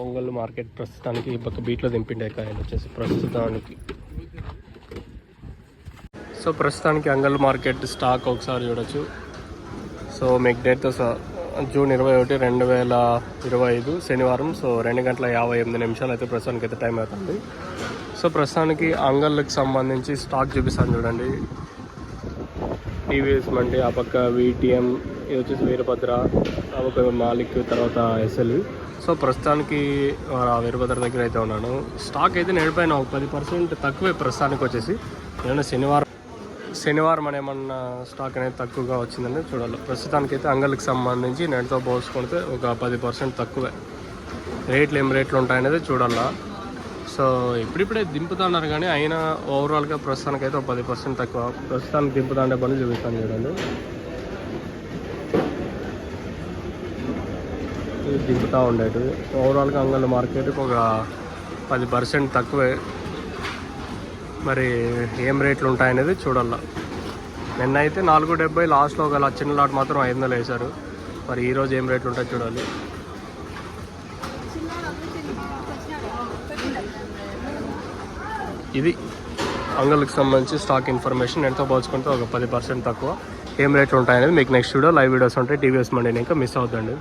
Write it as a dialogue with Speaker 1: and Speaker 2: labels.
Speaker 1: Ongole market ప్రస్తుతానికి పక్క బీట్లో దింపిండే కాయలు వచ్చేసి ప్రస్తుతానికి. సో ప్రస్తుతానికి అంగల్ మార్కెట్ స్టాక్ ఒకసారి చూడొచ్చు. సో మీకు డేట్తో జూన్ 21, 2025 శనివారం. సో 2:58 అయితే ప్రస్తుతానికి అయితే టైం అవుతుంది. సో ప్రస్తుతానికి అంగళ్ళకి సంబంధించి స్టాక్ చూపిస్తాను చూడండి. టీవీఎస్ మండి, ఆ పక్క VTM, ఇది వచ్చేసి వీరభద్ర, ఆ పక్క మాలిక్, తర్వాత SLV. సో ప్రస్తుతానికి వీరభద్ర దగ్గర అయితే ఉన్నాను. స్టాక్ అయితే నేడిపోయిన ఒక 10% తక్కువే ప్రస్తుతానికి వచ్చేసి. ఏదైనా శనివారం అనేమన్నా స్టాక్ అనేది తక్కువగా వచ్చిందని చూడాలి. ప్రస్తుతానికి అయితే అంగళ్ళకి సంబంధించి నేటితో పోల్చుకుంటే ఒక 10% తక్కువే. ఏం రేట్లు ఉంటాయనేది చూడాలా. సో ఇప్పుడిప్పుడే దింపుతున్నారు కానీ అయినా ఓవరాల్గా ప్రస్తుతానికి అయితే ఒక 10% తక్కువ. ప్రస్తుతానికి దింపుతాండే పని చూపిస్తాను చూడండి. ఇది దింపుతూ ఉండేది. ఓవరాల్గా అంగళ్ళ మార్కెట్కి ఒక 10% తక్కువే. మరి ఏం రేట్లు ఉంటాయనేది చూడాల. నిన్న అయితే 4.70 లాస్ట్లో గల చిన్న లాట్ మాత్రం 500 వేశారు. మరి ఈరోజు ఏం రేట్లు ఉంటాయో చూడాలి. ఇది అంగళ్ళకి సంబంధించి స్టాక్ ఇన్ఫర్మేషన్. ఎంతో పోల్చుకుంటే ఒక 10% తక్కువ. ఏం రేట్లు ఉంటాయనేది మీకు నెక్స్ట్ వీడియో లైవ్ వీడియోస్ ఉంటాయి. టీవీఎస్ మండీని ఇంకా మిస్ అవుతుందండి.